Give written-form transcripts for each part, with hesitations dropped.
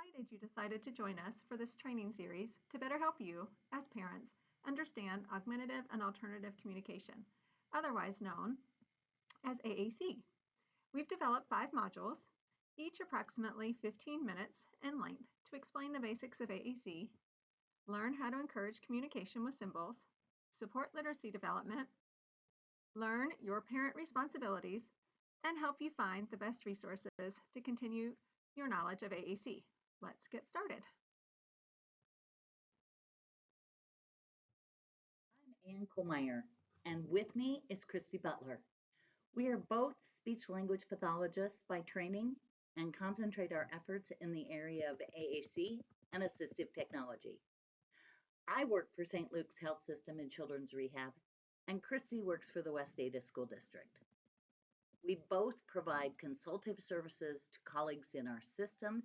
delighted you decided to join us for this training series to better help you, as parents, understand augmentative and alternative communication, otherwise known as AAC. We've developed 5 modules, each approximately 15 minutes in length, to explain the basics of AAC, learn how to encourage communication with symbols, support literacy development, learn your parent responsibilities, and help you find the best resources to continue your knowledge of AAC. Let's get started. I'm Ann Kohlmeyer, and with me is Christy Butler. We are both speech-language pathologists by training and concentrate our efforts in the area of AAC and assistive technology. I work for St. Luke's Health System in Children's Rehab, and Christy works for the West Ada School District. We both provide consultative services to colleagues in our systems,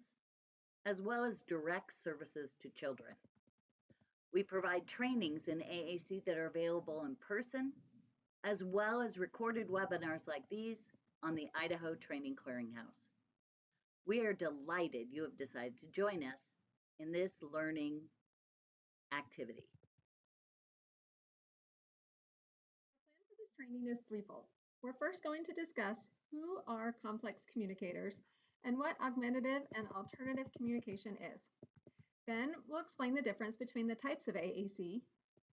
as well as direct services to children. We provide trainings in AAC that are available in person, as well as recorded webinars like these on the Idaho Training Clearinghouse. We are delighted you have decided to join us in this learning activity. Our plan for this training is threefold. We're first going to discuss who are complex communicators and what augmentative and alternative communication is. Then we'll explain the difference between the types of AAC,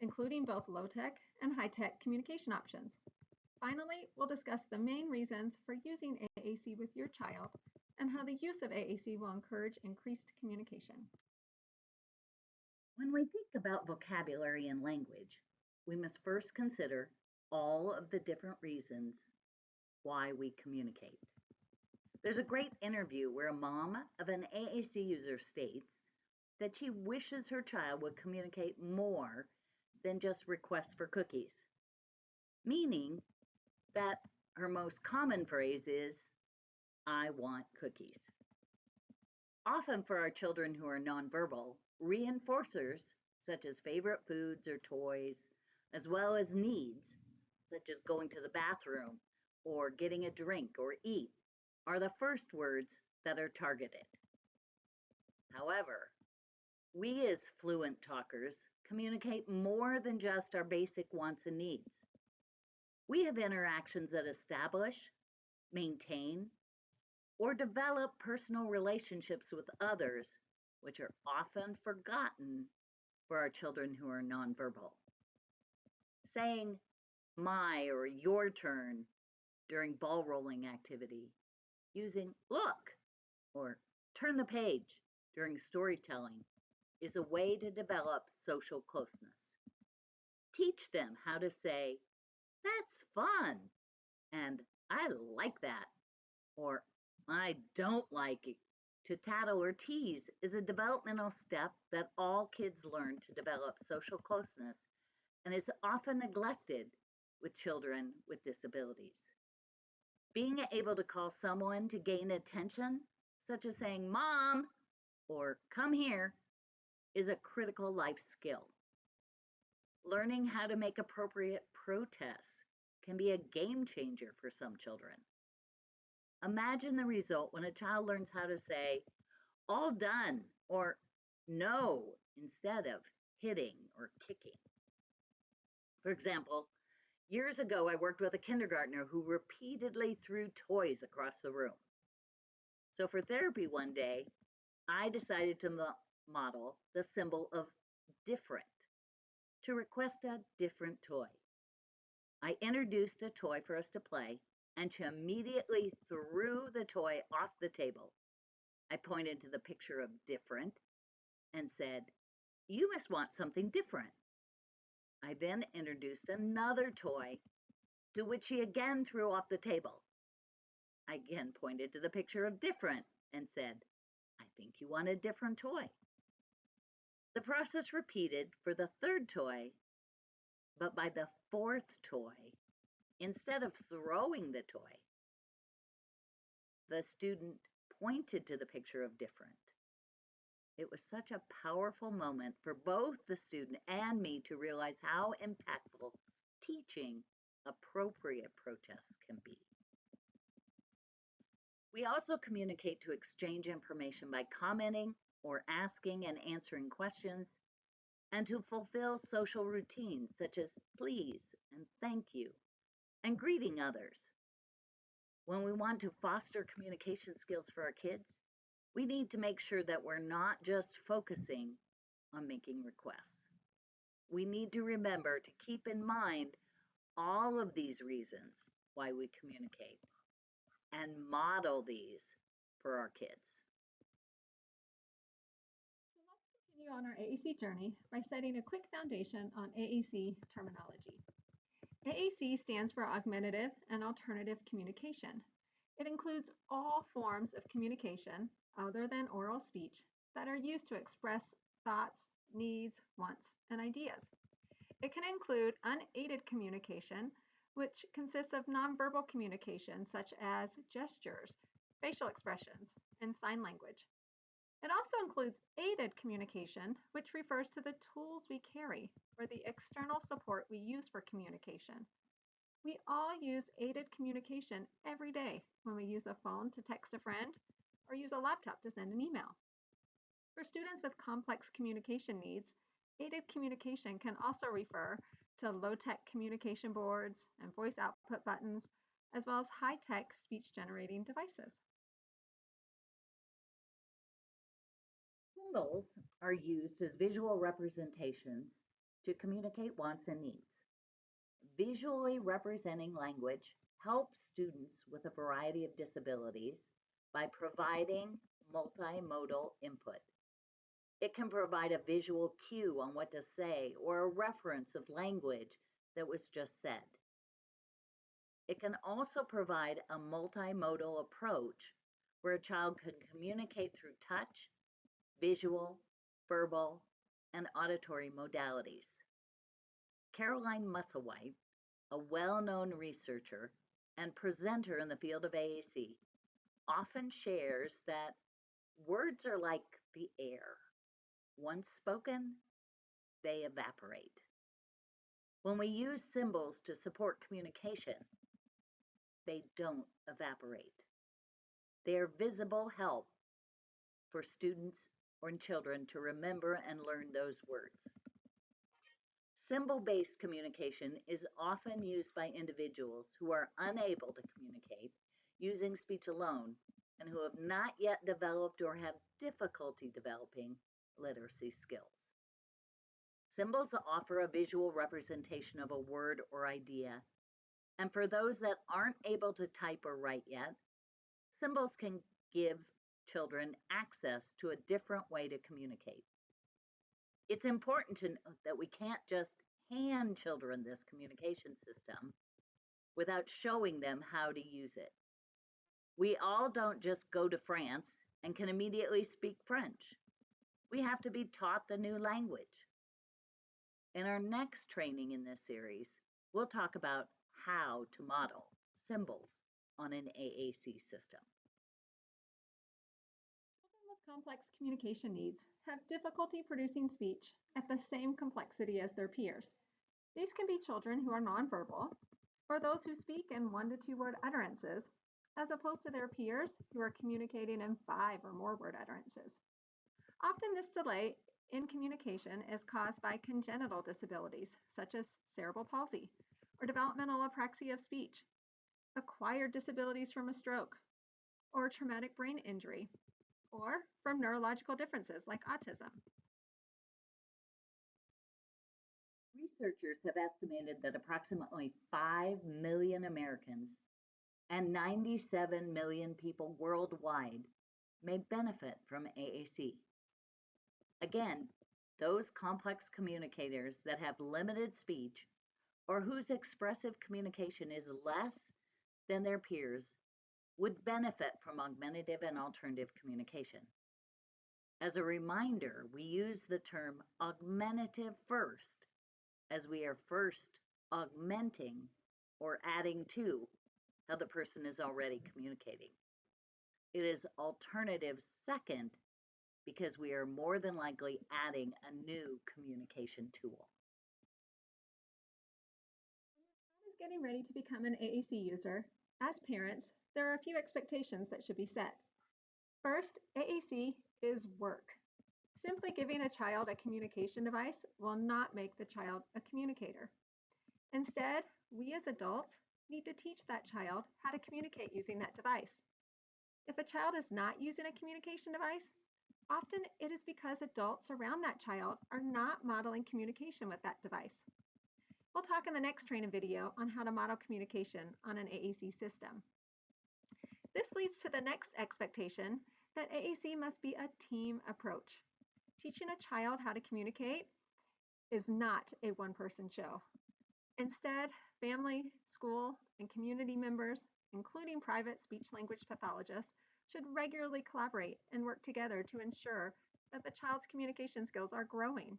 including both low-tech and high-tech communication options. Finally, we'll discuss the main reasons for using AAC with your child and how the use of AAC will encourage increased communication. When we think about vocabulary and language, we must first consider all of the different reasons why we communicate. There's a great interview where a mom of an AAC user states that she wishes her child would communicate more than just requests for cookies, meaning that her most common phrase is, "I want cookies." Often for our children who are nonverbal, reinforcers such as favorite foods or toys, as well as needs such as going to the bathroom or getting a drink or eat, are the first words that are targeted. However, we as fluent talkers communicate more than just our basic wants and needs. We have interactions that establish, maintain, or develop personal relationships with others, which are often forgotten for our children who are nonverbal. Saying my or your turn during ball rolling activity, using look or turn the page during storytelling is a way to develop social closeness. Teach them how to say, "That's fun," and "I like that," or "I don't like it." To tattle or tease is a developmental step that all kids learn to develop social closeness and is often neglected with children with disabilities. Being able to call someone to gain attention, such as saying "Mom" or "Come here," is a critical life skill. Learning how to make appropriate protests can be a game changer for some children. Imagine the result when a child learns how to say "all done" or "no" instead of hitting or kicking. For example, years ago I worked with a kindergartner who repeatedly threw toys across the room. So for therapy one day, I decided to model the symbol of different to request a different toy. I introduced a toy for us to play, and she immediately threw the toy off the table. I pointed to the picture of different and said, "You must want something different." I then introduced another toy, to which she again threw off the table. I again pointed to the picture of different and said, "I think you want a different toy." The process repeated for the third toy, but by the fourth toy, instead of throwing the toy, the student pointed to the picture of different. It was such a powerful moment for both the student and me to realize how impactful teaching appropriate protests can be. We also communicate to exchange information by commenting or asking and answering questions, and to fulfill social routines such as please and thank you, and greeting others. When we want to foster communication skills for our kids, we need to make sure that we're not just focusing on making requests. We need to remember to keep in mind all of these reasons why we communicate and model these for our kids. So let's continue on our AAC journey by setting a quick foundation on AAC terminology. AAC stands for Augmentative and Alternative Communication. It includes all forms of communication other than oral speech that are used to express thoughts, needs, wants, and ideas. It can include unaided communication, which consists of nonverbal communication such as gestures, facial expressions, and sign language. It also includes aided communication, which refers to the tools we carry or the external support we use for communication. We all use aided communication every day when we use a phone to text a friend or use a laptop to send an email. For students with complex communication needs, aided communication can also refer to low-tech communication boards and voice output buttons, as well as high-tech speech-generating devices. Symbols are used as visual representations to communicate wants and needs. Visually representing language helps students with a variety of disabilities by providing multimodal input. It can provide a visual cue on what to say or a reference of language that was just said. It can also provide a multimodal approach where a child can communicate through touch, visual, verbal, and auditory modalities. Caroline Musselwhite, a well-known researcher and presenter in the field of AAC, often shares that words are like the air. Once spoken, they evaporate. When we use symbols to support communication, they don't evaporate. They are visible help for students or children to remember and learn those words. Symbol-based communication is often used by individuals who are unable to communicate using speech alone and who have not yet developed or have difficulty developing literacy skills. Symbols offer a visual representation of a word or idea, and for those that aren't able to type or write yet, symbols can give children access to a different way to communicate. It's important to note that we can't just hand children this communication system without showing them how to use it. We all don't just go to France and can immediately speak French. We have to be taught the new language. In our next training in this series, we'll talk about how to model symbols on an AAC system. Children with complex communication needs have difficulty producing speech at the same complexity as their peers. These can be children who are nonverbal, or those who speak in 1 to 2 word utterances, as opposed to their peers who are communicating in 5 or more word utterances. Often this delay in communication is caused by congenital disabilities, such as cerebral palsy, or developmental apraxia of speech, acquired disabilities from a stroke, or traumatic brain injury, or from neurological differences like autism. Researchers have estimated that approximately 5 million Americans and 97 million people worldwide may benefit from AAC. Again, those complex communicators that have limited speech or whose expressive communication is less than their peers would benefit from augmentative and alternative communication. As a reminder, we use the term augmentative first, as we are first augmenting or adding to how the person is already communicating. It is alternative second because we are more than likely adding a new communication tool. When your child is getting ready to become an AAC user, As parents, there are a few expectations that should be set. First, AAC is work. Simply giving a child a communication device will not make the child a communicator. Instead, we as adults need to teach that child how to communicate using that device. If a child is not using a communication device, often it is because adults around that child are not modeling communication with that device. We'll talk in the next training video on how to model communication on an AAC system. This leads to the next expectation that AAC must be a team approach. Teaching a child how to communicate is not a one-person show. Instead, family, school, and community members, including private speech-language pathologists, should regularly collaborate and work together to ensure that the child's communication skills are growing.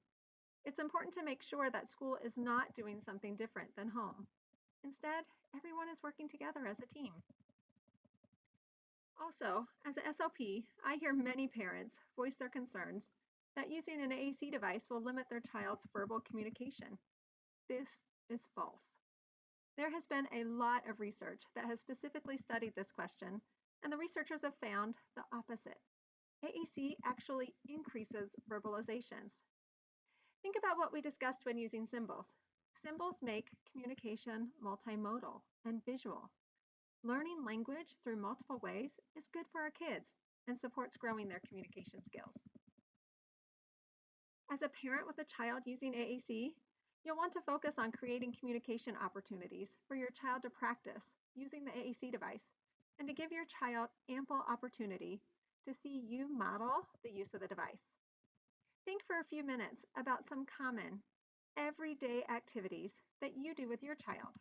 It's important to make sure that school is not doing something different than home. Instead, everyone is working together as a team. Also, as an SLP, I hear many parents voice their concerns that using an AAC device will limit their child's verbal communication. This is false. There has been a lot of research that has specifically studied this question, and the researchers have found the opposite. AAC actually increases verbalizations. Think about what we discussed when using symbols. Symbols make communication multimodal and visual. Learning language through multiple ways is good for our kids and supports growing their communication skills. As a parent with a child using AAC, you'll want to focus on creating communication opportunities for your child to practice using the AAC device and to give your child ample opportunity to see you model the use of the device. Think for a few minutes about some common, everyday activities that you do with your child.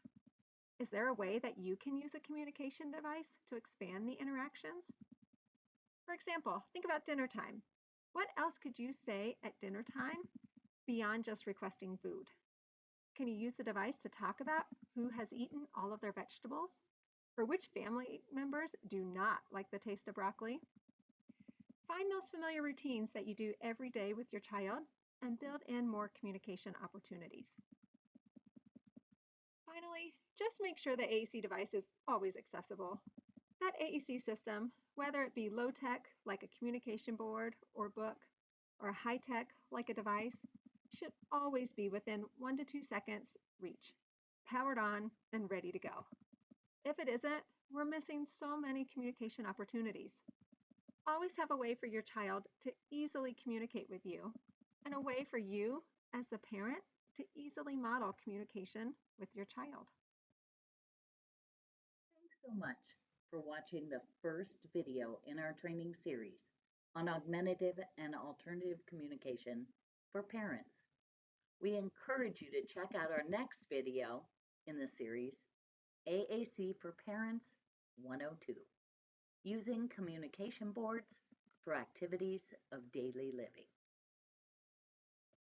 Is there a way that you can use a communication device to expand the interactions? For example, think about dinner time. What else could you say at dinner time beyond just requesting food? Can you use the device to talk about who has eaten all of their vegetables? Or which family members do not like the taste of broccoli? Find those familiar routines that you do every day with your child and build in more communication opportunities. Finally, just make sure the AAC device is always accessible. That AAC system, whether it be low-tech like a communication board or book, or high-tech like a device, should always be within 1 to 2 seconds reach, powered on and ready to go. If it isn't, we're missing so many communication opportunities. Always have a way for your child to easily communicate with you, and a way for you as the parent to easily model communication with your child. Thanks so much for watching the first video in our training series on augmentative and alternative communication for parents. We encourage you to check out our next video in the series, AAC for Parents 102, using communication boards for activities of daily living.